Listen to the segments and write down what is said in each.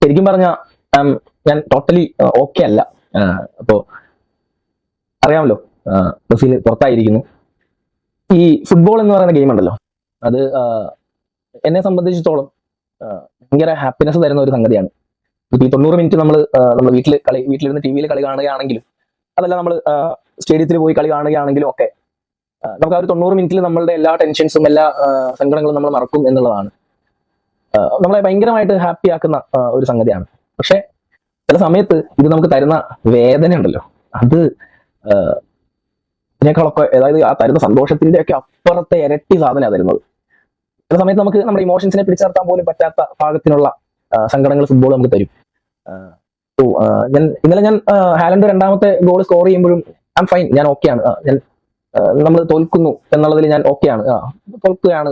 ശരിക്കും പറഞ്ഞ ഞാൻ ടോട്ടലി ഓക്കെ അല്ല. അപ്പോ അറിയാമല്ലോ, ബ്രസീൽ പുറത്തായിരിക്കുന്നു. ഈ ഫുട്ബോൾ എന്ന് പറയുന്ന ഗെയിം ഉണ്ടല്ലോ, അത് എന്നെ സംബന്ധിച്ചിടത്തോളം ഭയങ്കര ഹാപ്പിനെസ് തരുന്ന ഒരു സംഗതിയാണ്. ഇപ്പൊ ഈ 90 മിനിറ്റ് നമ്മൾ വീട്ടിലിരുന്ന് ടി വിയിൽ കളി കാണുകയാണെങ്കിലും, അതല്ല നമ്മൾ സ്റ്റേഡിയത്തിൽ പോയി കളി കാണുകയാണെങ്കിലും ഒക്കെ നമുക്ക് ആ ഒരു 90 മിനിറ്റിൽ നമ്മളുടെ എല്ലാ ടെൻഷൻസും എല്ലാ സങ്കടങ്ങളും നമ്മൾ മറക്കും എന്നുള്ളതാണ്. നമ്മളെ ഭയങ്കരമായിട്ട് ഹാപ്പി ആക്കുന്ന ഒരു സംഗതിയാണ്. പക്ഷെ ചില സമയത്ത് ഇത് നമുക്ക് തരുന്ന വേദന ഉണ്ടല്ലോ, അത് ഇതിനേക്കാളൊക്കെ, അതായത് ആ തരുന്ന സന്തോഷത്തിന്റെ ഒക്കെ അപ്പുറത്തെ ഇരട്ടി സാധനമാണ് തരുന്നത്. ചില സമയത്ത് നമുക്ക് നമ്മുടെ ഇമോഷൻസിനെ പിടിച്ചെടുത്താൻ പോലും പറ്റാത്ത പാകത്തിനുള്ള സങ്കടങ്ങൾ ഫുട്ബോൾ നമുക്ക് തരും. ഇന്നലെ ഞാൻ ഹാലൻഡ് രണ്ടാമത്തെ ഗോൾ സ്കോർ ചെയ്യുമ്പോഴും ഐ എം ഫൈൻ, ഞാൻ ഓക്കെയാണ്. നമ്മൾ തോൽക്കുന്നു എന്നുള്ളതിൽ ഞാൻ ഓക്കെയാണ്. തോൽക്കുകയാണ്,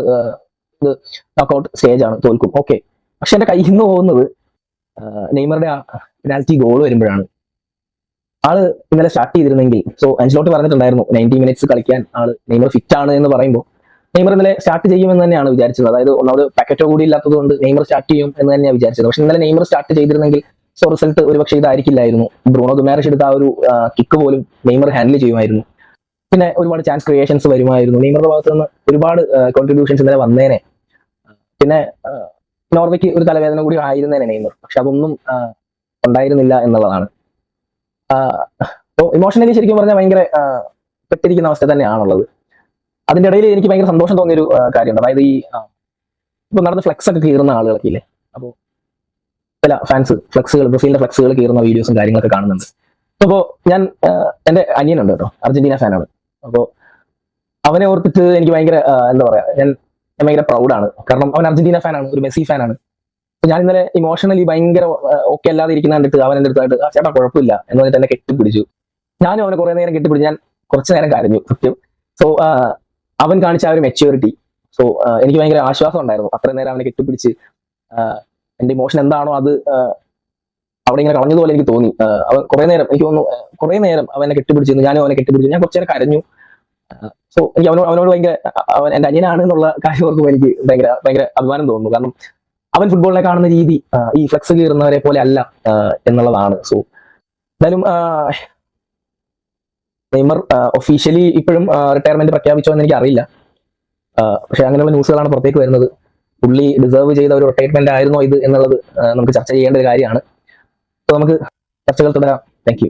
ഇത് നോക്കൗട്ട് സ്റ്റേജ് ആണ്, തോൽക്കും, ഓക്കെ. പക്ഷെ എന്റെ കയ്യിൽ നിന്ന് പോകുന്നത് നെയ്മറുടെ ആ പെനാൽറ്റി ഗോൾ വരുമ്പോഴാണ്. ആള് ഇന്നലെ സ്റ്റാർട്ട് ചെയ്തിരുന്നെങ്കിൽ, സോ അൻസിലോട്ട് പറഞ്ഞിട്ടുണ്ടായിരുന്നു 90 മിനിറ്റ്സ് കളിക്കാൻ ആള് നെയ്മർ ഫിറ്റ് ആണ് എന്ന് പറയുമ്പോൾ നെയ്മർ ഇന്നലെ സ്റ്റാർട്ട് ചെയ്യുമെന്ന് തന്നെയാണ് വിചാരിച്ചത്. അതായത് ഒന്നാമത് പാക്കറ്റോ കൂടി ഇല്ലാത്തത് കൊണ്ട് നെയ്മർ സ്റ്റാർട്ട് ചെയ്യും എന്ന് തന്നെയാണ് വിചാരിച്ചത്. പക്ഷെ ഇന്നലെ നെയ്മർ സ്റ്റാർട്ട് ചെയ്തിരുന്നെങ്കിൽ സോ റിസൾട്ട് ഒരുപക്ഷെ ഇതായിരിക്കില്ലായിരുന്നു. ബ്രൂണോ ഗുമാരഷ് എടുത്ത ആ ഒരു കിക്ക് പോലും നെയ്മർ ഹാൻഡിൽ ചെയ്യുമായിരുന്നു. പിന്നെ ഒരുപാട് ചാൻസ് ക്രിയേഷൻസ് വരുമായിരുന്നു. നെയ്മറുടെ ഭാഗത്ത് നിന്ന് ഒരുപാട് കോൺട്രിബ്യൂഷൻസ് ഇന്നലെ വന്നേനെ. പിന്നെ നോർവേക്ക് ഒരു തലവേദന കൂടി ആയിരുന്നേനെ നെയ്മർ. പക്ഷെ അതൊന്നും ഉണ്ടായിരുന്നില്ല എന്നുള്ളതാണ്. ഇമോഷണലി ശരിക്കും പറഞ്ഞാൽ ഭയങ്കര പെട്ടിരിക്കുന്ന അവസ്ഥ തന്നെയാണുള്ളത്. അതിന്റെ ഇടയിൽ എനിക്ക് ഭയങ്കര സന്തോഷം തോന്നിയൊരു കാര്യമുണ്ട്. അതായത് ഈ ഇപ്പൊ നടന്ന ഫ്ലെക്സ് ഒക്കെ കീറുന്ന ആളുകളൊക്കെ ഇല്ലേ, അപ്പോൾ ചില ഫാൻസ് ബ്രസീലിന്റെ ഫ്ലെക്സുകൾ കീറുന്ന വീഡിയോസും കാര്യങ്ങളൊക്കെ കാണുന്നുണ്ട്. അപ്പോൾ ഞാൻ എന്റെ അനിയനുണ്ട് കേട്ടോ, അർജന്റീന ഫാനാണ്. അപ്പോൾ അവനെ ഓർത്തിട്ട് എനിക്ക് ഭയങ്കര എന്താ പറയാ, ഞാൻ ഭയങ്കര പ്രൗഡാണ്. കാരണം അവൻ അർജന്റീന ഫാനാണ്, ഒരു മെസ്സി ഫാനാണ്. ഞാൻ ഇന്നലെ ഇമോഷണലി ഭയങ്കര ഓക്കെ അല്ലാതെ ഇരിക്കുന്ന കണ്ടിട്ട് അവൻ എൻ്റെ അടുത്തായിട്ട് ചേട്ടാ കുഴപ്പമില്ല എന്ന് പറഞ്ഞിട്ട് എന്നെ കെട്ടിപ്പിടിച്ചു. ഞാനും അവനെ കുറെ നേരം കെട്ടിപ്പിടിച്ചു. ഞാൻ കുറച്ചു നേരം കരഞ്ഞു സത്യം. സോ അവൻ കാണിച്ച ആ ഒരു മെച്യൂരിറ്റി, സോ എനിക്ക് ഭയങ്കര ആശ്വാസം ഉണ്ടായിരുന്നു അത്രയും നേരം അവനെ കെട്ടിപ്പിടിച്ച്. എന്റെ ഇമോഷൻ എന്താണോ അത് അവിടെ ഇങ്ങനെ കളഞ്ഞതുപോലെ എനിക്ക് തോന്നി. അവൻ കുറെ നേരം, എനിക്ക് തോന്നുന്നു കുറെ നേരം അവനെ കെട്ടിപ്പിടിച്ചിരുന്നു. ഞാനും അവനെ കെട്ടിപ്പിടിച്ചു. ഞാൻ കുറച്ചു നേരം കരഞ്ഞു. സോ എനിക്ക് അവനോട് ഭയങ്കര, അവൻ എന്റെ അനിയനാണ് എന്നുള്ള കാര്യം ഓർക്കുമ്പോൾ എനിക്ക് ഭയങ്കര ഭയങ്കര അഭിമാനം തോന്നുന്നു. കാരണം അവൻ ഫുട്ബോളിനെ കാണുന്ന രീതി ഈ ഫ്ലെക്സ് കീറുന്നവരെ പോലെ അല്ല എന്നുള്ളതാണ്. സോ എന്തായാലും നെയ്മർ ഒഫീഷ്യലി ഇപ്പോഴും റിട്ടയർമെന്റ് പ്രഖ്യാപിച്ചോ എന്ന് എനിക്ക് അറിയില്ല. പക്ഷെ അങ്ങനെയുള്ള ന്യൂസുകളാണ് പുറത്തേക്ക് വരുന്നത്. പുള്ളി ഡിസേർവ് ചെയ്ത ഒരു റിട്ടയർമെന്റ് ആയിരുന്നോ ഇത് എന്നുള്ളത് നമുക്ക് ചർച്ച ചെയ്യേണ്ട ഒരു കാര്യമാണ്. സോ നമുക്ക് ചർച്ചകൾ തുടരാം. Thank you.